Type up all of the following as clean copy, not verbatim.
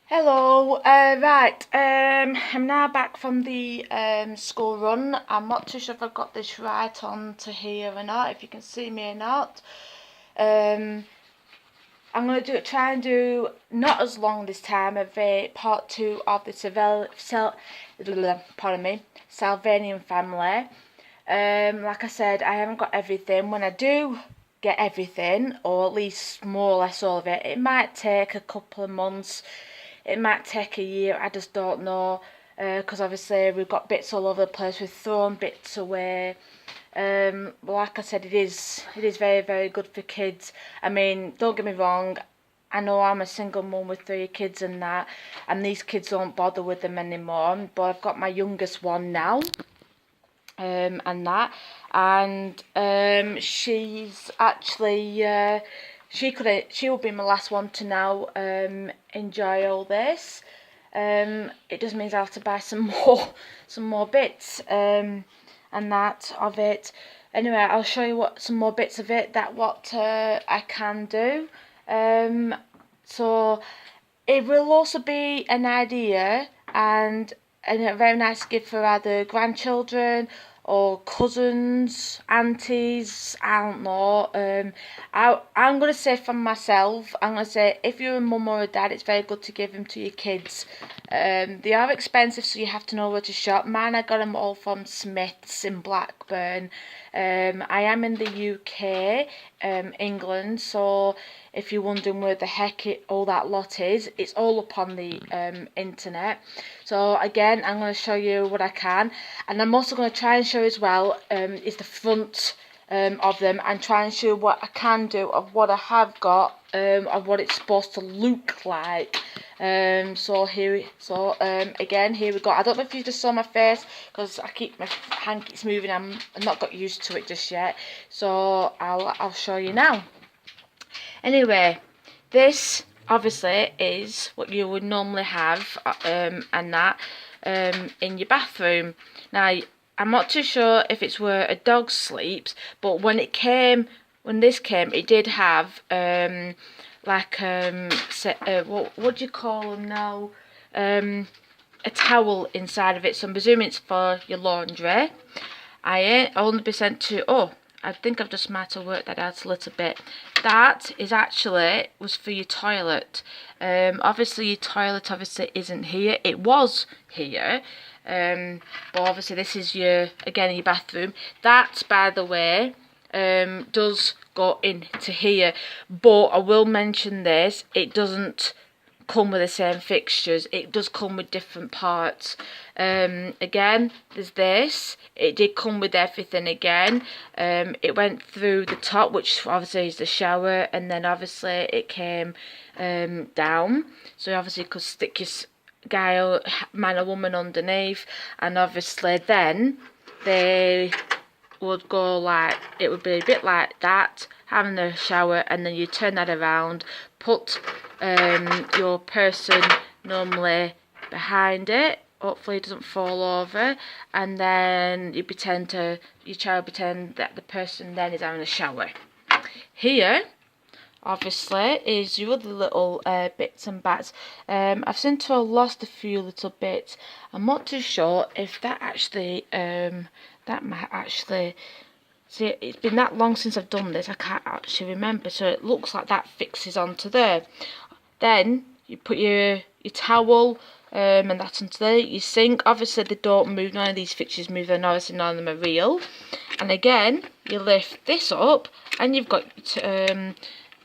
Hello, I'm now back from the school run. I'm not too sure if I've got this right on to here or not, if you can see me or not. Um, I'm going to try and do not as long this time of a part 2 of the Sylvanian family. Like I said, I haven't got everything. When I do get everything, or at least more or less all of it, it might take a couple of months. It might take a year, I just don't know, because obviously we've got bits all over the place, we've thrown bits away. Like I said, it is very, very good for kids. I mean, don't get me wrong, I know I'm a single mum with 3 kids and that, and these kids don't bother with them anymore, but I've got my youngest one now, and that, and she's actually she will be my last one to now enjoy all this. It just means I have to buy some more bits and that of it. Anyway, I'll show you some more bits of it what I can do. So it will also be an idea and a very nice gift for either grandchildren or cousins, aunties, I don't know. I'm going to say for myself, I'm going to say if you're a mum or a dad, it's very good to give them to your kids. They are expensive, so you have to know where to shop. Mine, I got them all from Smith's in Blackburn. I am in the UK, England, so if you're wondering where the heck all that lot is, it's all up on the internet. So again, I'm going to show you what I can, and I'm also going to try and show as well is the front of them, and try and show what I can do of what I have got, of what it's supposed to look like. Again, here we go. I don't know if you just saw my face because my hand keeps moving. I'm not got used to it just yet, so I'll show you now. Anyway, this obviously is what you would normally have and that in your bathroom. Now, I'm not too sure if it's where a dog sleeps, but when this came, it did have what do you call them now? A towel inside of it. So I'm presuming it's for your laundry. I only be sent to I think I've just might have worked that out a little bit. That was for your toilet. Obviously your toilet isn't here. It was here. But obviously this is your bathroom. That, by the way, does go into here. But I will mention this, it doesn't come with the same fixtures. It does come with different parts. Again, there's this. It did come with everything again. It went through the top, which obviously is the shower, and then obviously it came down. So obviously you could stick your guy or man or woman underneath, and obviously then they would go like, it would be a bit like that, having the shower, and then you turn that around, put your person normally behind it, hopefully it doesn't fall over, and then your child pretend that the person then is having a shower. Here obviously is your other little bits and bats. I've seemed to have lost a few little bits. I'm not too sure if that actually that might actually, see, it's been that long since I've done this, I can't actually remember, so it looks like that fixes onto there. Then you put your towel and that's onto there. Your sink, obviously they don't move, none of these fixtures move, and obviously none of them are real. And again, you lift this up and you've got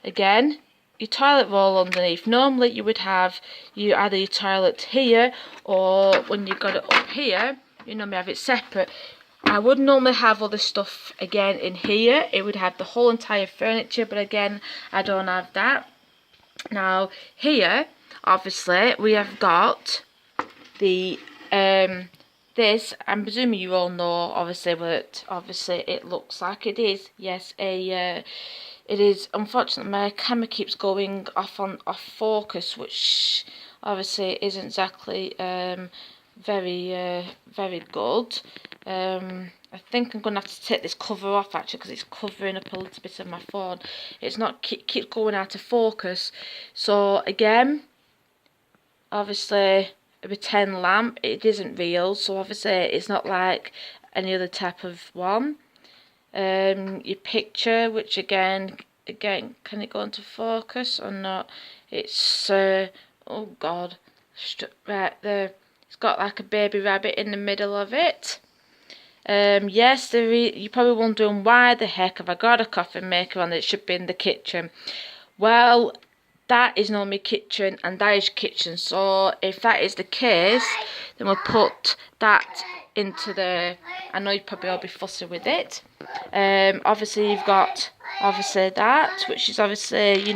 again your toilet roll underneath. Normally you would have either your toilet here, or when you've got it up here, you normally have it separate. I would normally have all this stuff again in here. It would have the whole entire furniture, but again, I don't have that. Now here, obviously, we have got the this. I'm presuming you all know, obviously, what obviously it looks like. It is, yes, it is. Unfortunately, my camera keeps going off focus, which obviously isn't exactly very good. I think I'm going to have to take this cover off actually, because it's covering up a little bit of my phone. It's not keeps going out of focus. So again, obviously a pretend lamp. It isn't real, so obviously it's not like any other type of one. Your picture, which again, can it go into focus or not? It's oh god, right there. It's got like a baby rabbit in the middle of it. Yes, you're probably wondering why the heck have I got a coffee maker on it should be in the kitchen. Well, that is not my kitchen and that is kitchen, so if that is the case, then we'll put that into the, I know you'd probably all be fussy with it. Obviously you've got that, which is obviously, you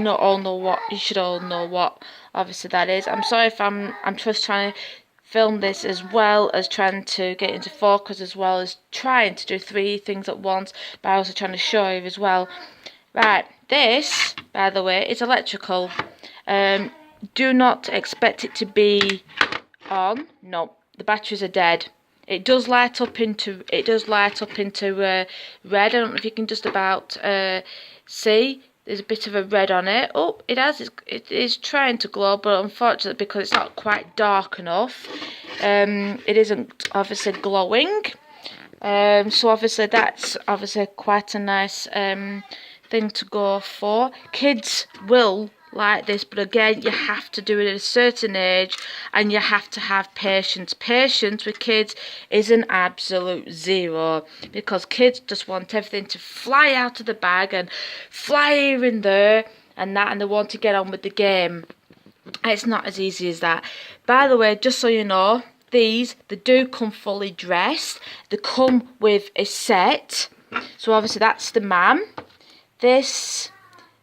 should all know what obviously that is. I'm sorry if I'm just trying to film this as well as trying to get into focus, as well as trying to do 3 things at once, but also trying to show you as well. Right, this, by the way, is electrical. Do not expect it to be on. No, the batteries are dead. It does light up into red. I don't know if you can just about see. There's a bit of a red on it. Oh, it is trying to glow, but unfortunately, because it's not quite dark enough, it isn't obviously glowing. So obviously that's obviously quite a nice thing to go for. Kids will like this, but again, you have to do it at a certain age and you have to have patience. Patience with kids is an absolute zero, because kids just want everything to fly out of the bag and fly here and there and that, and they want to get on with the game. It's not as easy as that. By the way, just so you know, they do come fully dressed. They come with a set. So obviously that's the mum. This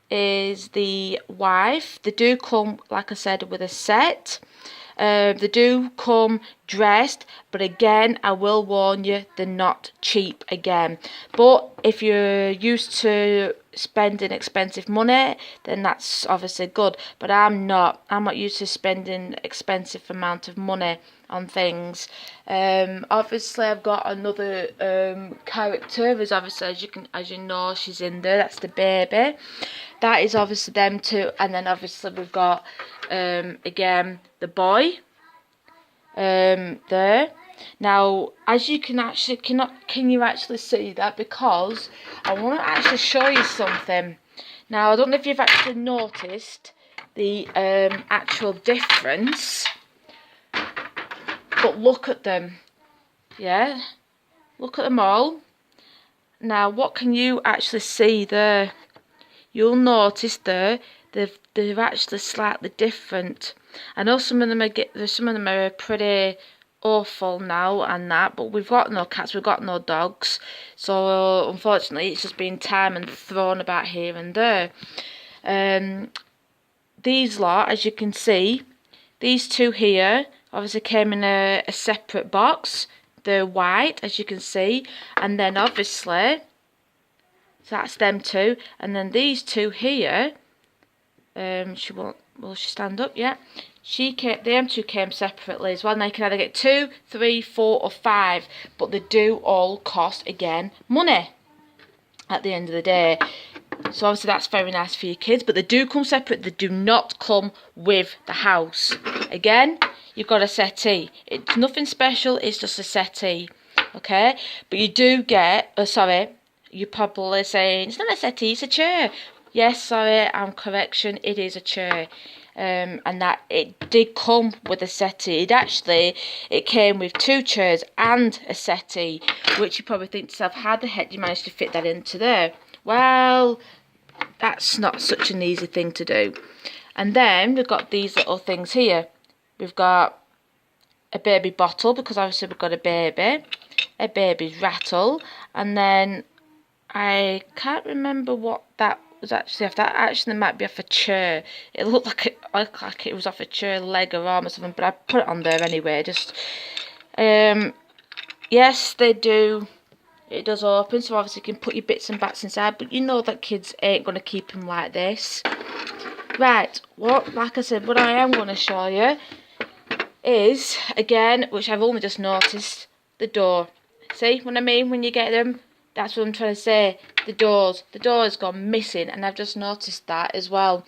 is the wife. They do come, like I said, with a set. They do come dressed, but again, I will warn you, they're not cheap again. But if you're used to spending expensive money, then that's obviously good. But I'm not used to spending expensive amount of money on things. Obviously I've got another character, as obviously as you know, she's in there. That's the baby. That is obviously them two, and then obviously we've got again the boy there. Now, as you can you actually see that? Because I want to actually show you something. Now, I don't know if you've actually noticed the actual difference, but look at them. Yeah, look at them all. Now, what can you actually see there? You'll notice there they're actually slightly different. I know some of them are pretty awful now and that, but we've got no cats, we've got no dogs, so unfortunately it's just been time and thrown about here and there. These lot, as you can see, these two here obviously came in a separate box. They're white, as you can see, and then obviously, so that's them two, and then these two here, will she stand up? Yeah. Them two came separately as well. Now you can either get 2, 3, 4 or 5, but they do all cost, again, money at the end of the day. So obviously that's very nice for your kids, but they do come separate. They do not come with the house. Again, you've got a settee. It's nothing special, it's just a settee. Okay? But you do get, you're probably saying, it's not a settee, it's a chair. Yes, sorry, correction, it is a chair. And that it did come with a settee. It came with 2 chairs and a settee, which you probably think to yourself, how the heck do you manage to fit that into there? Well, that's not such an easy thing to do. And then we've got these little things here. We've got a baby bottle, because obviously we've got a baby's rattle, and then I can't remember what that was actually off. That actually might be off a chair. It looked like it was off a chair leg or arm or something, but I put it on there anyway. Just yes, they do. It does open, so obviously you can put your bits and bats inside, but you know that kids ain't going to keep them like this. Right, like I said, what I am going to show you is, again, which I've only just noticed, the door. See what I mean when you get them? That's what I'm trying to say. The door's gone missing, and I've just noticed that as well.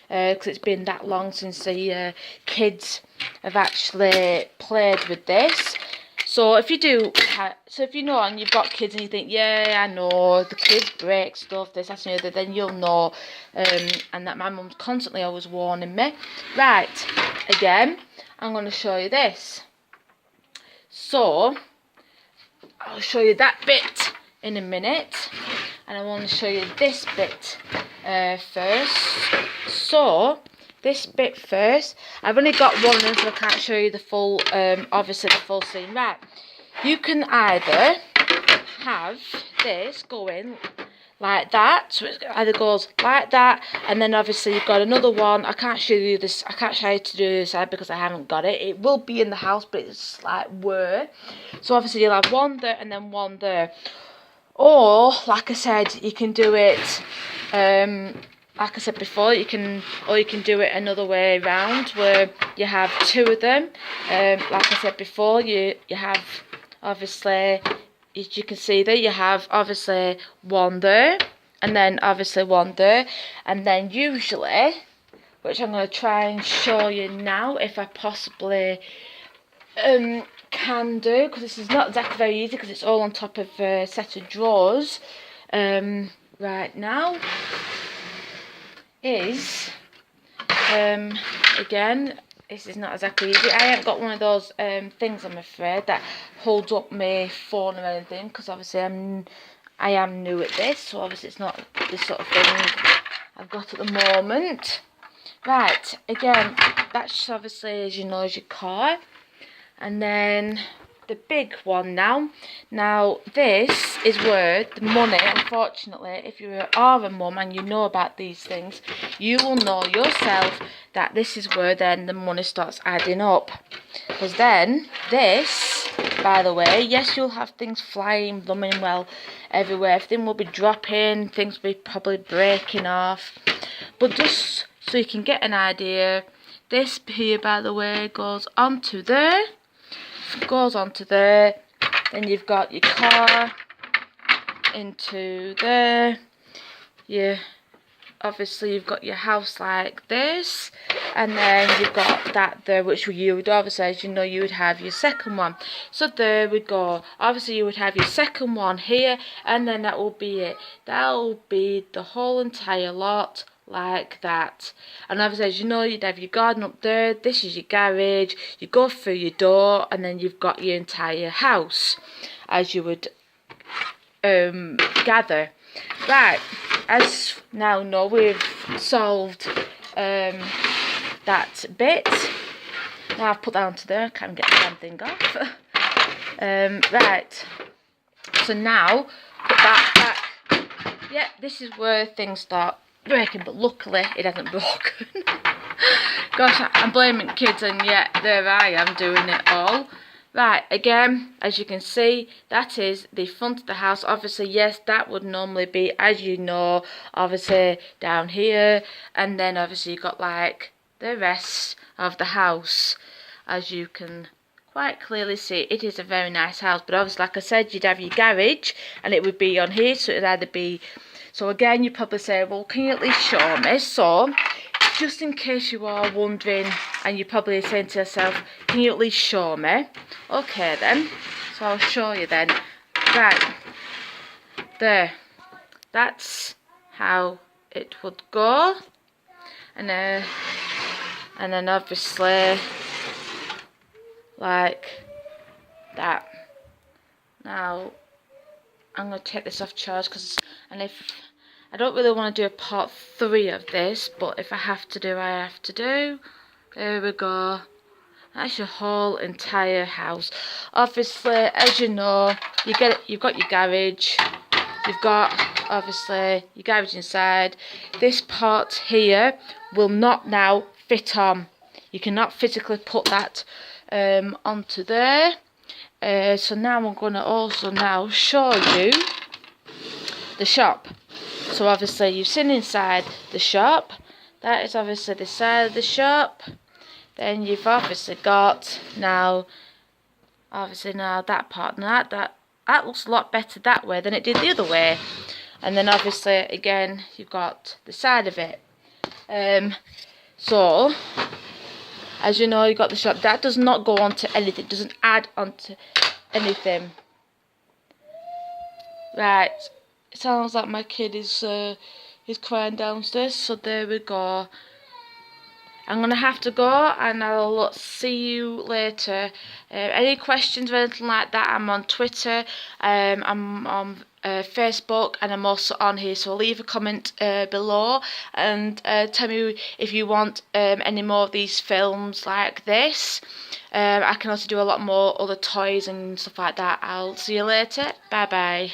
because it's been that long since the kids have actually played with this. So if you do, if you know and you've got kids and you think, yeah, I know, the kids break stuff, this, that and the other, then you'll know, and that my mum's constantly always warning me. Right, again, I'm going to show you this. So, I'll show you that bit in a minute, and I want to show you this bit first. So, this bit first, I've only got one of them, so I can't show you the full, obviously the full scene. Right, you can either have this going like that, so it either goes like that, and then obviously you've got another one. I can't show you this, I can't show you to do this side because I haven't got it. It will be in the house, but it's like where. So obviously you'll have one there and then one there. Or, like I said, you can do it, like I said before, you can do it another way around, where you have two of them. Like I said before, you have, obviously, as you can see there, you have obviously one there, and then obviously one there, and then usually, which I'm going to try and show you now, if I possibly can do, because this is not exactly very easy, because it's all on top of a set of drawers, right now, is, again, this is not exactly easy. I haven't got one of those things, I'm afraid, that holds up my phone or anything, because obviously I am new at this, so obviously it's not this sort of thing I've got at the moment. Right, again, that's obviously, as you know, is your car. And then the big one now. Now, this is where the money, unfortunately, if you are a mum and you know about these things, you will know yourself that this is where then the money starts adding up. Because then, this, by the way, yes, you'll have things flying, blooming well everywhere. Everything will be dropping, things will be probably breaking off. But just so you can get an idea, this here, by the way, goes onto there. Goes onto there, then you've got your car into there, obviously you've got your house like this, and then you've got that there, which you would obviously, as you know, you would have your second one. So there we go. Obviously you would have your second one here, and then that will be it. That will be the whole entire lot like that. And obviously, as you know, you'd have your garden up there, this is your garage, you go through your door, and then you've got your entire house, as you would gather. Right, as now know, we've solved that bit. Now I've put that onto there, I can't get the damn thing off. Right, so now put that back. Yeah, this is where things start breaking, but luckily it hasn't broken. Gosh, I'm blaming kids, and yet there I am doing it all. Right, again, as you can see, that is the front of the house. Obviously, yes, that would normally be, as you know, obviously down here, and then obviously you've got like the rest of the house. As you can quite clearly see, it is a very nice house, but obviously, like I said, you'd have your garage, and it would be on here, so it'd either be. So again, you probably say, well, can you at least show me? So, just in case you are wondering, and you're probably saying to yourself, can you at least show me? Okay then, so I'll show you then. Right, there. That's how it would go. And then obviously, like that. Now, I'm going to take this off charge, and if I don't really want to do a part 3 of this, but if I have to do, I have to do. There we go. That's your whole entire house. Obviously, as you know, you've got your garage. You've got obviously your garage inside. This part here will not now fit on. You cannot physically put that onto there. So now I'm going to also now show you the shop. So obviously you've seen inside the shop. That is obviously the side of the shop. Then you've obviously got now that part. Now that looks a lot better that way than it did the other way. And then obviously again you've got the side of it. So, as you know, you got the shop. That does not go onto anything. It doesn't add onto anything. Right. It sounds like my kid is crying downstairs. So there we go. I'm gonna have to go, and I'll see you later. Any questions or anything like that, I'm on Twitter, I'm on Facebook, and I'm also on here, so leave a comment below and tell me if you want any more of these films like this. I can also do a lot more other toys and stuff like that. I'll see you later. Bye bye.